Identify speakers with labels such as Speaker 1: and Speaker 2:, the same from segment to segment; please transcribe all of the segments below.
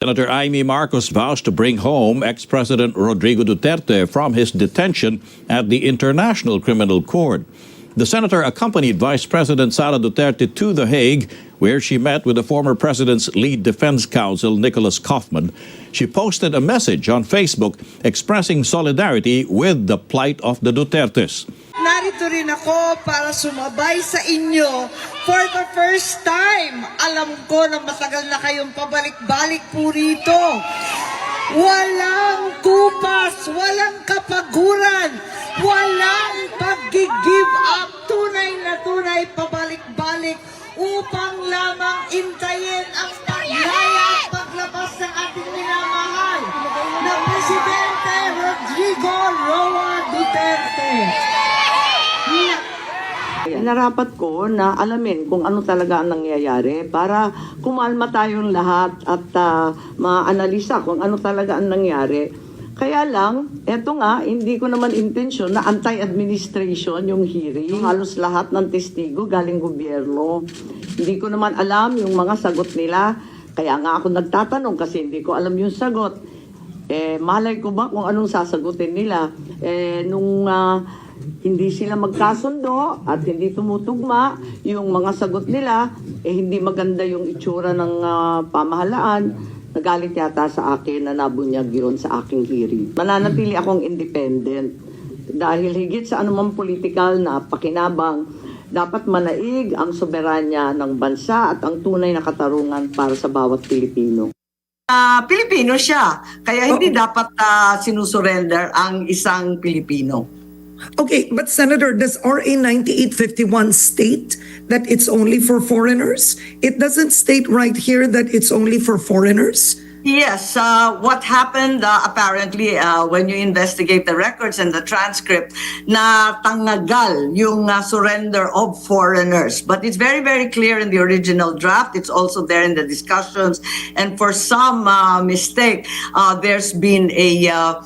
Speaker 1: Senator Amy Marcos vows to bring home ex-President Rodrigo Duterte from his detention at the International Criminal Court. The senator accompanied Vice President Sara Duterte to The Hague, where she met with the former president's lead defense counsel, Nicholas Kaufman. She posted a message on Facebook expressing solidarity with the plight of the Dutertes.
Speaker 2: Narito rin ako para sumabay sa inyo for the first time. Alam ko na matagal na kayong pabalik-balik po rito. Walang kupas, walang kapaguran, walang pag-give up. Tunay na tunay pabalik-balik upang lamang intayin ang paglaya at paglabas ng ating minamahal na Presidente Rodrigo Roa Duterte.
Speaker 3: Narapat ko na alamin kung ano talaga ang nangyayari para kumalma tayong lahat at maanalisa kung ano talaga ang nangyari. Kaya lang, eto nga, hindi ko naman intensyon na anti-administration yung hearing. Halos lahat ng testigo galing gobyerno. Hindi ko naman alam yung mga sagot nila. Kaya nga ako nagtatanong kasi hindi ko alam yung sagot. Malay ko ba kung anong sasagutin nila? Nung hindi sila magkasundo at hindi tumutugma yung mga sagot nila, hindi maganda yung itsura ng pamahalaan. Nagalit yata sa akin na nabunyag yun sa aking hearing. Mananatili akong independent dahil higit sa anumang political na pakinabang, dapat manaig ang soberanya ng bansa at ang tunay na katarungan para sa bawat Pilipino.
Speaker 2: Pilipino siya, kaya hindi dapat sinusurrender ang isang Pilipino.
Speaker 4: Okay, but Senator, does RA 9851 state that it's only for foreigners? It doesn't state right here that it's only for foreigners?
Speaker 2: Yes, what happened apparently when you investigate the records and the transcript, na tanggal yung surrender of foreigners. But it's very, very clear in the original draft. It's also there in the discussions. And for some mistake, there's been a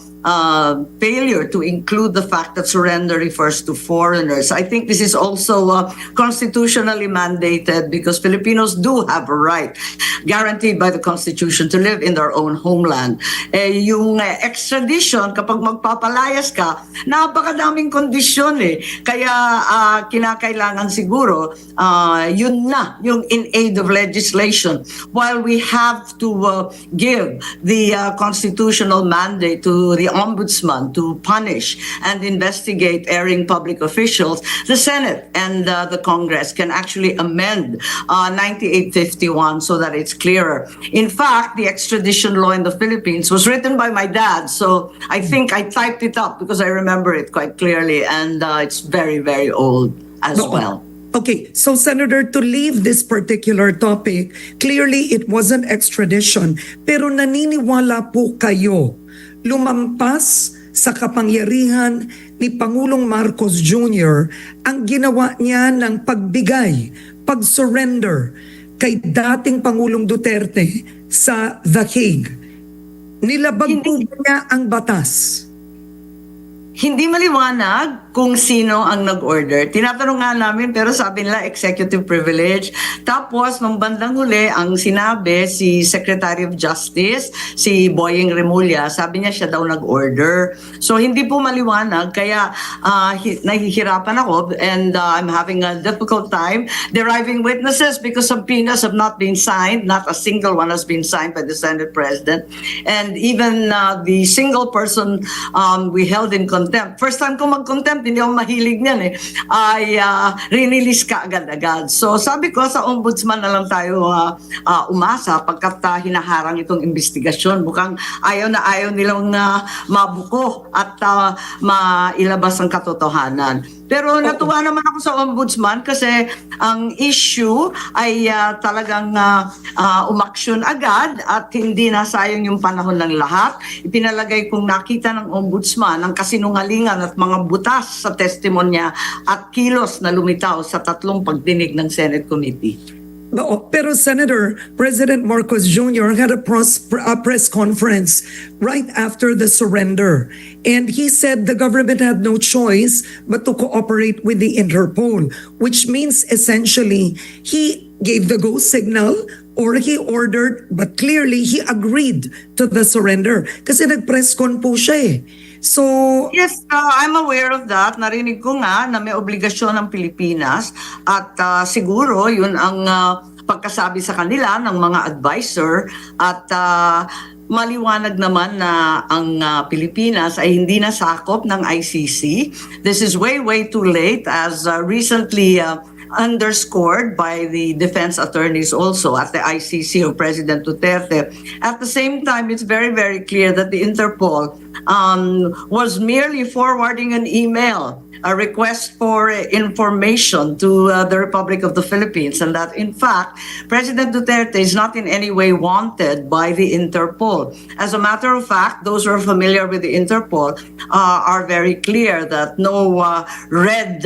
Speaker 2: failure to include the fact that surrender refers to foreigners. I think this is also constitutionally mandated because Filipinos do have a right guaranteed by the Constitution to live in their own homeland. Yung extradition, kapag magpapalayas ka, napakadaming kondisyon Kaya kinakailangan siguro yun na, yung in aid of legislation. While we have to give the constitutional mandate to the Ombudsman to punish and investigate erring public officials, the Senate and the Congress can actually amend 9851 so that it's clearer. In fact, the extradition law in the Philippines was written by my dad, so I think I typed it up because I remember it quite clearly, and it's very, very old as well.
Speaker 4: Okay, so Senator, to leave this particular topic, clearly it wasn't extradition, pero naniniwala po kayo lumampas sa kapangyarihan ni Pangulong Marcos Jr. ang ginawa niya ng pagbigay, pag-surrender kay dating Pangulong Duterte sa The Hague. Nilabag po niya ang batas.
Speaker 2: Hindi maliwanag kung sino ang nag-order. Tinatanong nga namin pero sabi nila executive privilege. Tapos nung bandang huli ang sinabi si Secretary of Justice, si Boying Remulla, sabi niya siya daw nag-order. So hindi po maliwanag kaya nahihirapan ako and I'm having a difficult time deriving witnesses because subpoenas have not been signed. Not a single one has been signed by the Senate President. And even the single person we held in contempt. First time ko mag-contempt, hindi ako mahilig niyan ay release ka agad-agad. So sabi ko sa ombudsman na lang tayo umasa pagkat hinaharang itong investigasyon. Mukhang ayaw na ayaw nilang mabuko at mailabas ang katotohanan. Pero natuwa naman ako sa ombudsman kasi ang issue ay talagang umaksyon agad at hindi nasayang yung panahon ng lahat. Ipinalagay kong nakita ng ombudsman ang kasinungalingan at mga butas sa testimonya at kilos na lumitaw sa 3 pagdinig ng Senate Committee.
Speaker 4: Pero Senator, President Marcos Jr. had a press conference right after the surrender. And he said the government had no choice but to cooperate with the Interpol, which means essentially he gave the go signal or he ordered, but clearly he agreed to the surrender. Kasi nag-press con po siya eh. So,
Speaker 2: Yes, I'm aware of that. Narinig ko nga na may obligasyon ng Pilipinas at siguro yun ang pagkasabi sa kanila ng mga advisor at maliwanag naman na ang Pilipinas ay hindi nasakop ng ICC. This is way, way too late as recently underscored by the defense attorneys also at the ICC of President Duterte. At the same time, it's very, very clear that the Interpol was merely forwarding an email, a request for information to the Republic of the Philippines, and that in fact, President Duterte is not in any way wanted by the Interpol. As a matter of fact, those who are familiar with the Interpol are very clear that no red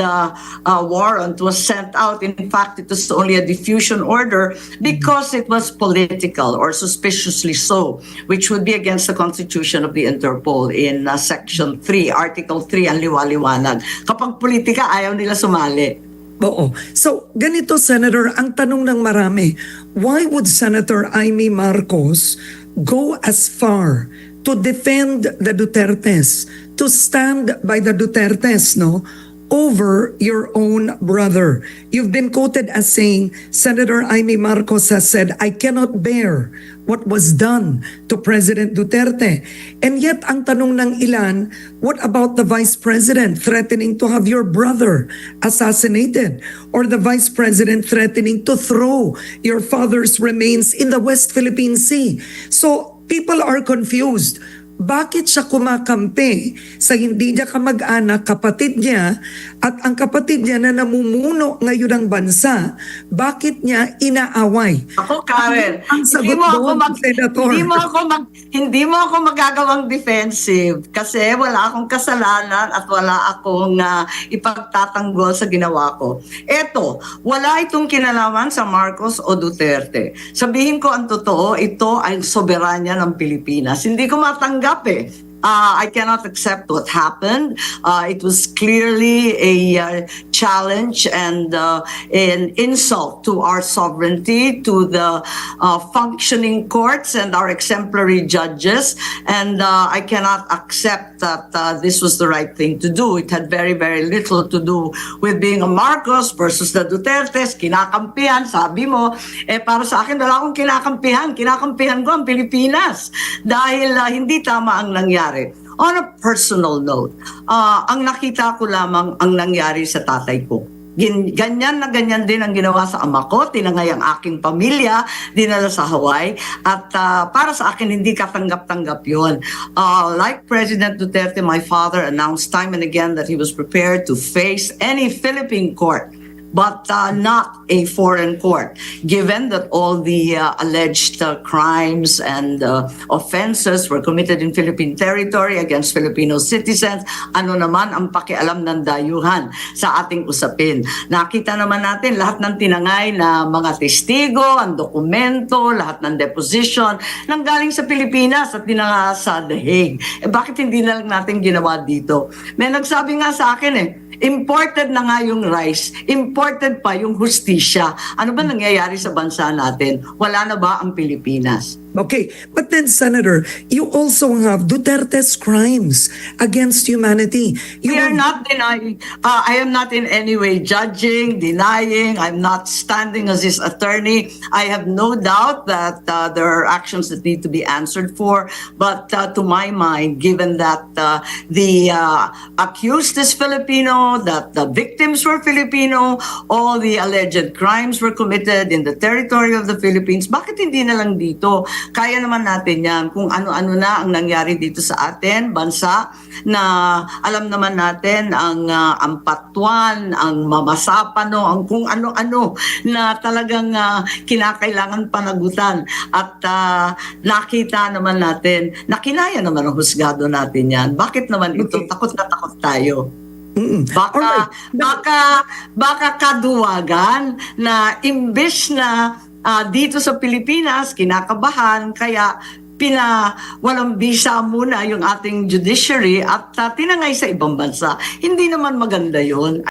Speaker 2: warrant was sent out. In fact, it was only a diffusion order because it was political or suspiciously so, which would be against the Constitution of the Interpol in Section 3, Article 3, ang liwaliwanag. Kapag politika, ayaw nila sumali.
Speaker 4: oo. So, ganito, Senator, ang tanong ng marami, why would Senator Amy Marcos go as far to defend the Dutertes, to stand by the Dutertes, no, over your own brother? You've been quoted as saying, Senator Amy Marcos has said, I cannot bear what was done to President Duterte. And yet, ang tanong ng ilan, what about the Vice President threatening to have your brother assassinated? Or the Vice President threatening to throw your father's remains in the West Philippine Sea? So, people are confused. Bakit siya kumakampi sa hindi niya kamag-anak, kapatid niya, at ang kapatid niya na namumuno ngayon ng bansa, bakit niya inaaway?
Speaker 2: Ako, Karen,
Speaker 4: Ang sagot doon, Senator.
Speaker 2: hindi mo ako magagawang defensive kasi wala akong kasalanan at wala akong ipagtatanggol sa ginawa ko. Eto, wala itong kinalaman sa Marcos o Duterte. Sabihin ko ang totoo, ito ay soberanya ng Pilipinas. Hindi ko matanggap eh. I cannot accept what happened. It was clearly a challenge and an insult to our sovereignty, to the functioning courts and our exemplary judges. And I cannot accept that this was the right thing to do. It had very, very little to do with being a Marcos versus the Dutertes. Kinakampihan, sabi mo. Para sa akin, wala akong kinakampihan. Kinakampihan ko ang Pilipinas. Dahil hindi tama ang nangyari. On a personal note, ang nakita ko lamang ang nangyari sa tatay ko. Ganyan na ganyan din ang ginawa sa ama ko, tinangay ang aking pamilya, dinala sa Hawaii, at para sa akin hindi katanggap-tanggap yun. Like President Duterte, my father announced time and again that he was prepared to face any Philippine court, but not a foreign court, given that all the alleged crimes and offenses were committed in Philippine territory against Filipino citizens. Ano naman ang pakialam ng dayuhan sa ating usapin? Nakita naman natin lahat ng tinangay na mga testigo, ang dokumento, lahat ng deposition, nanggaling sa Pilipinas at dinala sa The Hague. Bakit hindi na lang natin ginawa dito? May nagsabi nga sa akin imported na nga yung rice, imported pa yung hustisya. Ano ba nangyayari sa bansa natin? Wala na ba ang Pilipinas?
Speaker 4: Okay, but then Senator, you also have Duterte's crimes against humanity. You
Speaker 2: We are
Speaker 4: have-
Speaker 2: not denying. I am not in any way judging, denying. I'm not standing as his attorney. I have no doubt that there are actions that need to be answered for. But to my mind, given that the accused is Filipino, that the victims were Filipino, all the alleged crimes were committed in the territory of the Philippines, bakit hindi na lang dito? Kaya naman natin yan kung ano-ano na ang nangyari dito sa atin, bansa, na alam naman natin ang ampatuan, ang mamasapano, ang kung ano-ano na talagang kinakailangan panagutan. At nakita naman natin, nakinaya naman ang husgado natin yan. Bakit naman ito? Takot na takot tayo.
Speaker 4: Alright.
Speaker 2: Baka kaduwagan na imbes na dito sa Pilipinas, kinakabahan, kaya walang visa muna yung ating judiciary at tinangay sa ibang bansa. Hindi naman maganda yun.